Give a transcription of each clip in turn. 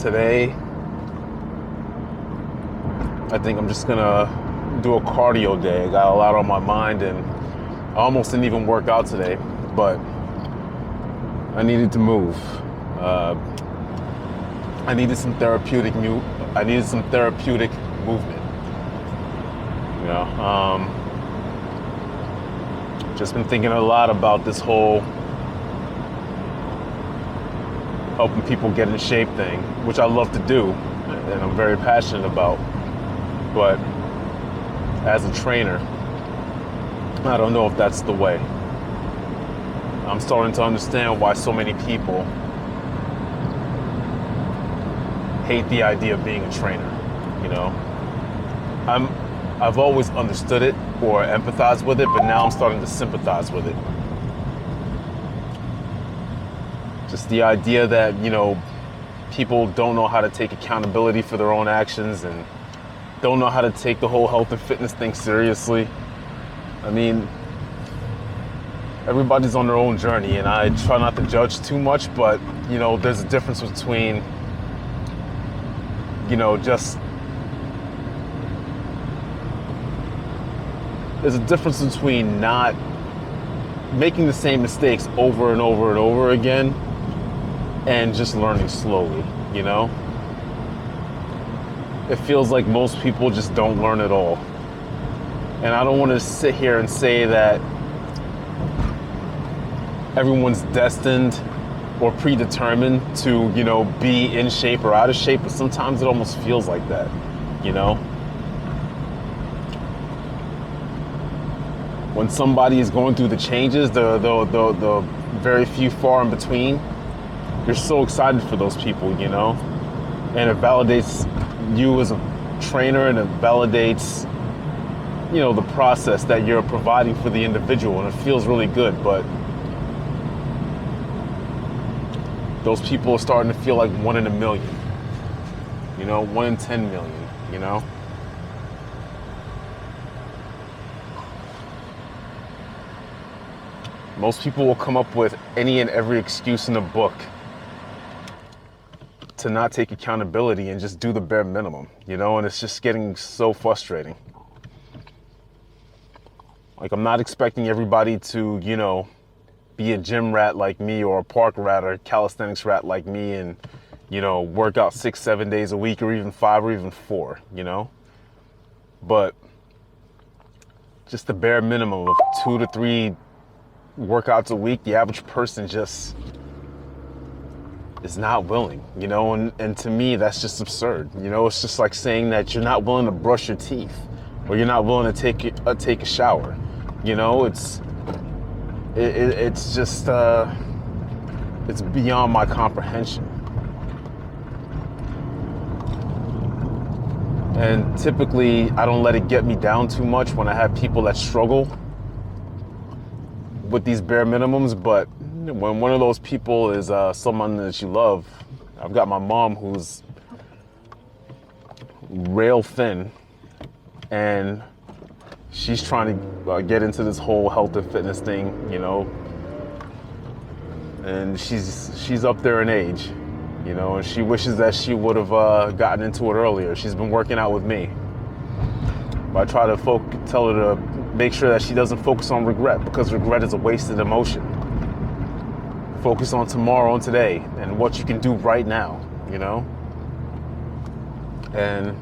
today, I think I'm just gonna do a cardio day. I got a lot on my mind and I almost didn't even work out today, but I needed to move. I needed some therapeutic movement. You know, just been thinking a lot about this whole helping people get in shape thing, which I love to do and I'm very passionate about. But as a trainer, I don't know if that's the way. I'm starting to understand why so many people hate the idea of being a trainer. You know, I've always understood it or empathized with it, but now I'm starting to sympathize with it. Just the idea that, you know, people don't know how to take accountability for their own actions and don't know how to take the whole health and fitness thing seriously. I mean, everybody's on their own journey and I try not to judge too much, but, you know, there's a difference between, you know, there's a difference between not making the same mistakes over and over and over again and just learning slowly, you know? It feels like most people just don't learn at all. And I don't want to sit here and say that everyone's destined or predetermined to, you know, be in shape or out of shape, but sometimes it almost feels like that, you know? When somebody is going through the changes, the very few far in between, you're so excited for those people, you know? And it validates you as a trainer and it validates, you know, the process that you're providing for the individual, and it feels really good. But those people are starting to feel like 1 in a million, you know, 1 in 10 million, you know? Most people will come up with any and every excuse in the book to not take accountability and just do the bare minimum, you know, and it's just getting so frustrating. Like, I'm not expecting everybody to, you know, be a gym rat like me or a park rat or a calisthenics rat like me and, you know, work out 6-7 days a week or even 5 or even 4, you know? But just the bare minimum of 2 to 3 workouts a week, the average person just is not willing, you know, and to me that's just absurd. You know, it's just like saying that you're not willing to brush your teeth or you're not willing to take a shower. You know, it's just it's beyond my comprehension. And typically I don't let it get me down too much when I have people that struggle with these bare minimums, but when one of those people is someone that you love, I've got my mom who's rail thin and she's trying to get into this whole health and fitness thing, you know, and she's up there in age, you know, and she wishes that she would have gotten into it earlier. She's been working out with me, but I try to tell her to make sure that she doesn't focus on regret, because regret is a wasted emotion. Focus on tomorrow and today and what you can do right now, you know? And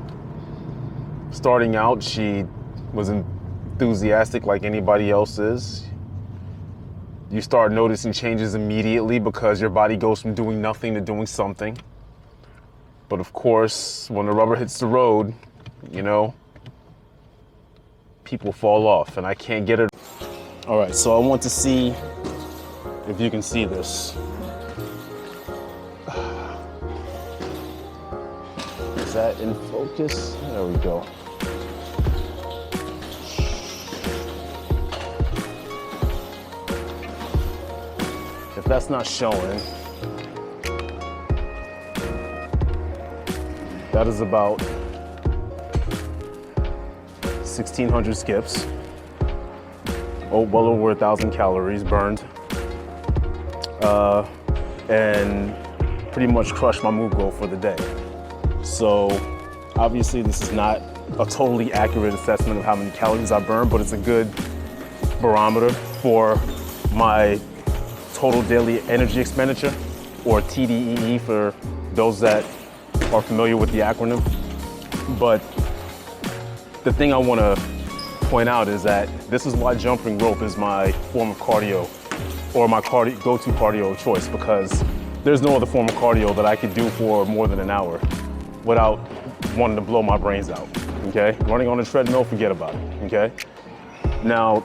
starting out, she was enthusiastic like anybody else is. You start noticing changes immediately because your body goes from doing nothing to doing something. But of course, when the rubber hits the road, you know, people fall off and I can't get it. All right, so I want to see if you can see this. Is that in focus? There we go. If that's not showing, that is about 1,600 skips. Oh, well over 1,000 calories burned. And pretty much crush my mood goal for the day. So obviously this is not a totally accurate assessment of how many calories I burn, but it's a good barometer for my total daily energy expenditure, or TDEE for those that are familiar with the acronym. But the thing I want to point out is that this is why jumping rope is my form of cardio, or my go-to cardio of choice, because there's no other form of cardio that I could do for more than an hour without wanting to blow my brains out, okay? Running on a treadmill, forget about it, okay? Now,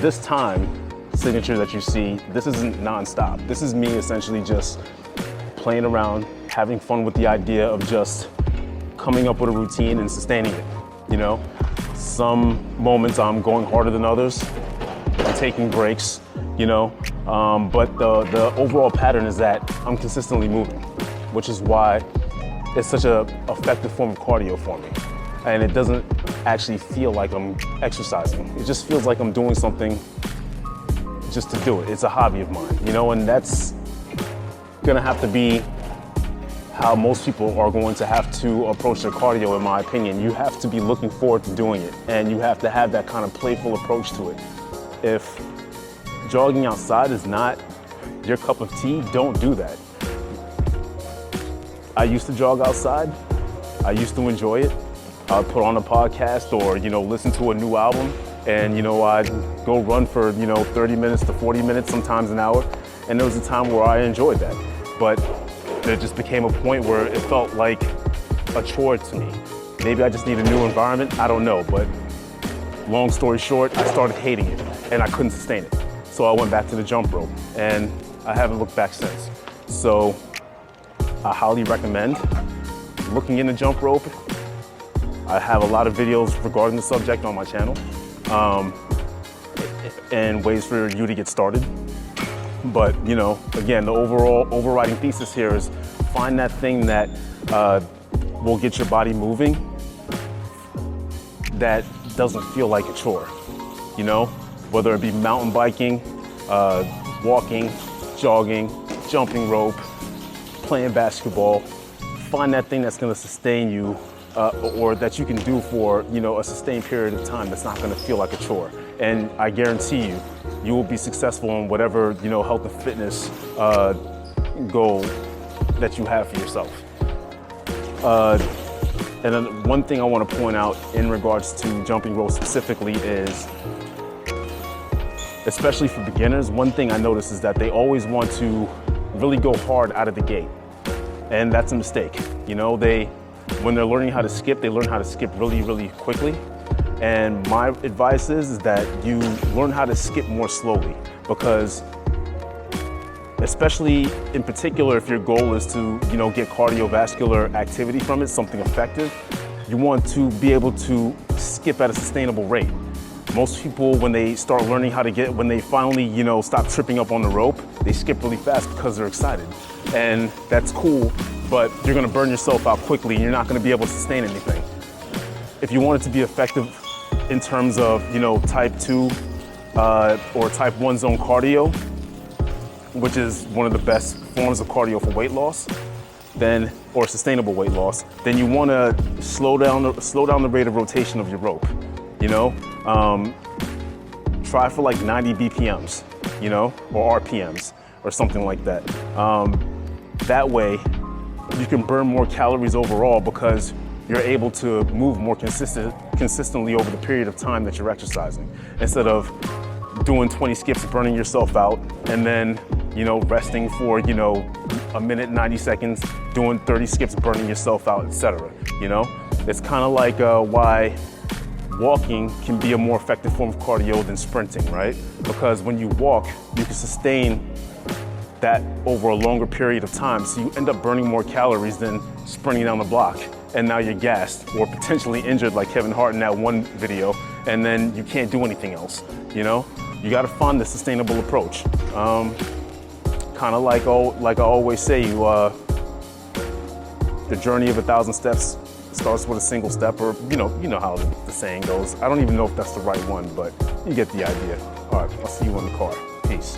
this time signature that you see, this isn't nonstop. This is me essentially just playing around, having fun with the idea of just coming up with a routine and sustaining it, you know? Some moments I'm going harder than others, I'm taking breaks, you know? But the overall pattern is that I'm consistently moving, which is why it's such an effective form of cardio for me. And it doesn't actually feel like I'm exercising. It just feels like I'm doing something just to do it. It's a hobby of mine, you know, and that's gonna have to be how most people are going to have to approach their cardio, in my opinion. You have to be looking forward to doing it, and you have to have that kind of playful approach to it. If jogging outside is not your cup of tea, don't do that. I used to jog outside. I used to enjoy it. I'd put on a podcast or, you know, listen to a new album, and, you know, I'd go run for, you know, 30 minutes to 40 minutes, sometimes an hour. And there was a time where I enjoyed that. But there just became a point where it felt like a chore to me. Maybe I just need a new environment, I don't know. But long story short, I started hating it and I couldn't sustain it. So I went back to the jump rope, and I haven't looked back since. So I highly recommend looking into jump rope. I have a lot of videos regarding the subject on my channel, and ways for you to get started. But, you know, again, the overriding thesis here is find that thing that will get your body moving that doesn't feel like a chore, you know? Whether it be mountain biking, walking, jogging, jumping rope, playing basketball, find that thing that's gonna sustain you, or that you can do for, you know, a sustained period of time that's not gonna feel like a chore. And I guarantee you, you will be successful in whatever, you know, health and fitness goal that you have for yourself. And then one thing I wanna point out in regards to jumping rope specifically is, especially for beginners, one thing I notice is that they always want to really go hard out of the gate. And that's a mistake. You know, when they're learning how to skip, they learn how to skip really, really quickly. And my advice is that you learn how to skip more slowly, because especially in particular, if your goal is to, you know, get cardiovascular activity from it, something effective, you want to be able to skip at a sustainable rate. Most people, when they start learning how to when they finally, you know, stop tripping up on the rope, they skip really fast because they're excited. And that's cool, but you're gonna burn yourself out quickly and you're not gonna be able to sustain anything. If you want it to be effective in terms of, you know, type 2 or type 1 zone cardio, which is one of the best forms of cardio for weight loss, then, or sustainable weight loss, then you wanna slow down the rate of rotation of your rope, you know? Try for like 90 BPMs, you know, or RPMs or something like that. That way you can burn more calories overall because you're able to move more consistently over the period of time that you're exercising, instead of doing 20 skips, burning yourself out, and then, you know, resting for, you know, a minute, 90 seconds, doing 30 skips, burning yourself out, etc. You know, it's kind of like why walking can be a more effective form of cardio than sprinting, right? Because when you walk, you can sustain that over a longer period of time. So you end up burning more calories than sprinting down the block. And now you're gassed or potentially injured like Kevin Hart in that one video, and then you can't do anything else, you know? You gotta find the sustainable approach. Kind of like I always say, the journey of 1,000 steps starts with a single step, or you know how the saying goes. I don't even know if that's the right one, but you get the idea. All right, I'll see you in the car. Peace.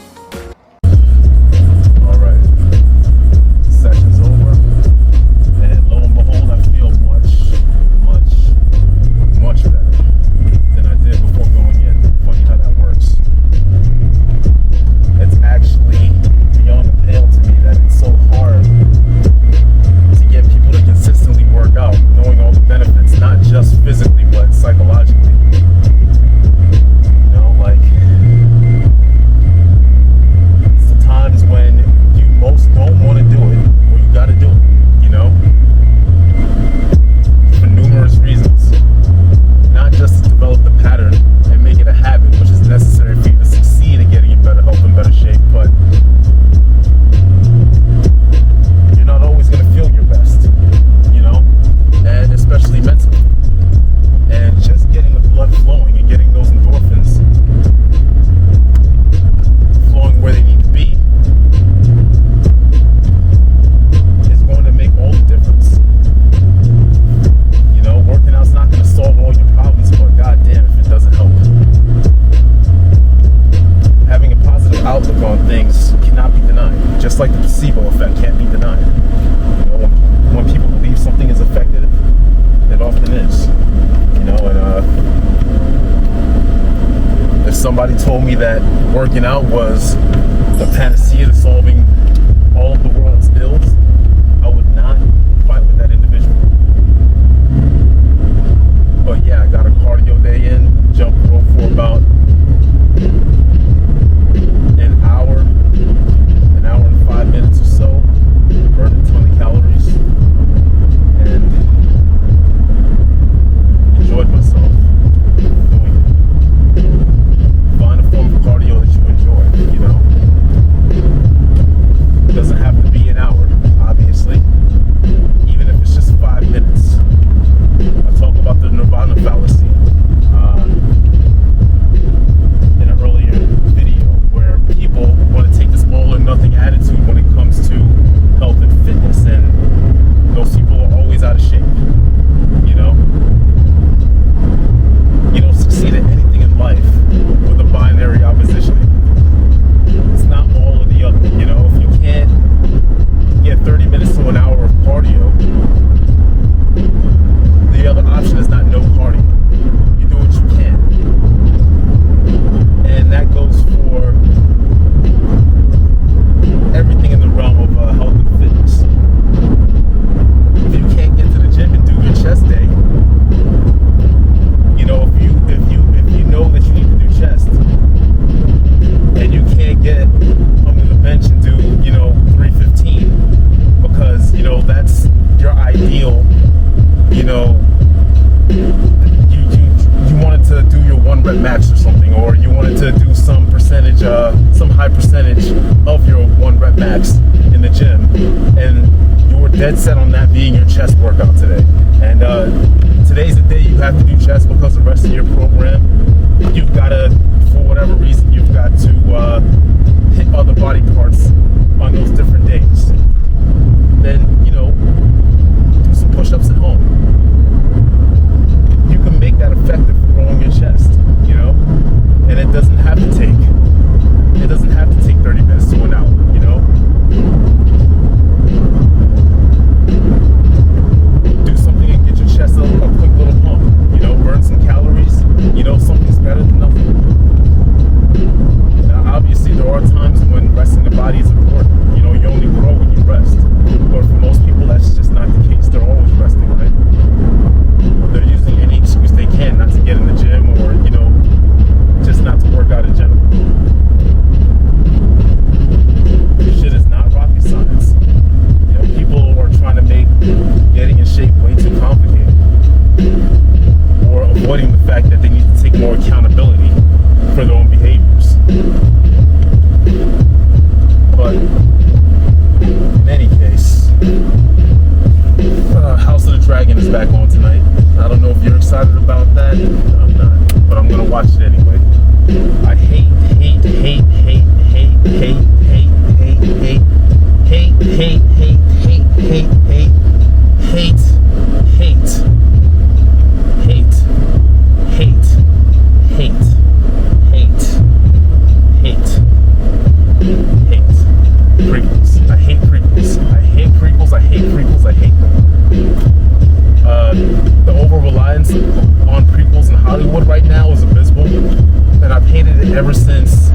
like the placebo effect, can't be denied. You know, when people believe something is effective, it often is. You know, and if somebody told me that working out was the panacea to solving all of the world's ills, I would not fight with that individual. But yeah, I got a cardio day in, jump rope for about an hour and 5 minutes or so, burned a ton of calories, and enjoyed myself doing it. Find a form of cardio that you enjoy, you know. It doesn't have to be an hour, obviously, even if it's just 5 minutes. I talk about the nirvana fallacy in an earlier video, where people want to take this all or nothing attitude when it comes to health and fitness, and those people are always out of shape. You know, you don't succeed at anything in life with a binary opposition. It's not all or the other. You know, if you can't get 30 minutes to an hour of cardio, the other option is not no cardio. You do what you can. And that goes for everything in the realm of health and fitness. If you can't get to the gym and do your chest day, you know, if you know that you need to do chest and you can't get under the bench and do, you know, 315 because, you know, that's your ideal, you know, you wanted to do your 1 rep max or something, or you wanted to do some percentage, some high percentage of your 1 rep max in the gym, and you were dead set on that being your chest workout today. And today's the day you have to do chest because the rest of your program, you've got to, for whatever reason, you've got to hit other body parts on those different days. Then, you know, do some push-ups at home. You can make that effective for growing your chest, you know, and it doesn't have to take 30 minutes to an hour, you know. Do something and get your chest a quick little pump, you know, burn some calories, you know, something's better than nothing. Now, obviously, there are times when resting the body is important. You know, you only grow when you rest, but for most people, that's just not the case. They're always resting, right? They're using any excuse they can not to get in the gym, or, you know, just not to work out in general. This shit is not rocket science. You know, people are trying to make getting in shape way too complicated, or avoiding the fact that they need to take more accountability for their own behaviors. But in any case, House of the Dragon is back on tonight. I don't know if you're excited about that. I'm not, but I'm gonna watch it anyway. I hate prequels. I hate prequels. I hate them. The over-reliance on prequels in Hollywood right now is abysmal, and I've hated it ever since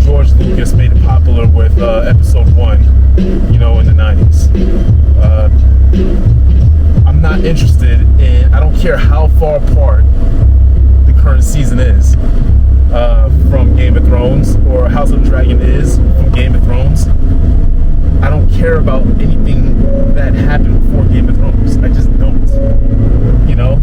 George Lucas made it popular with episode 1, you know, in the 90s. I'm not interested in, I don't care how far apart the current season is from Game of Thrones, or House of the Dragon is from Game of Thrones. I don't care about anything that happened before Game of Thrones. I just don't, you know?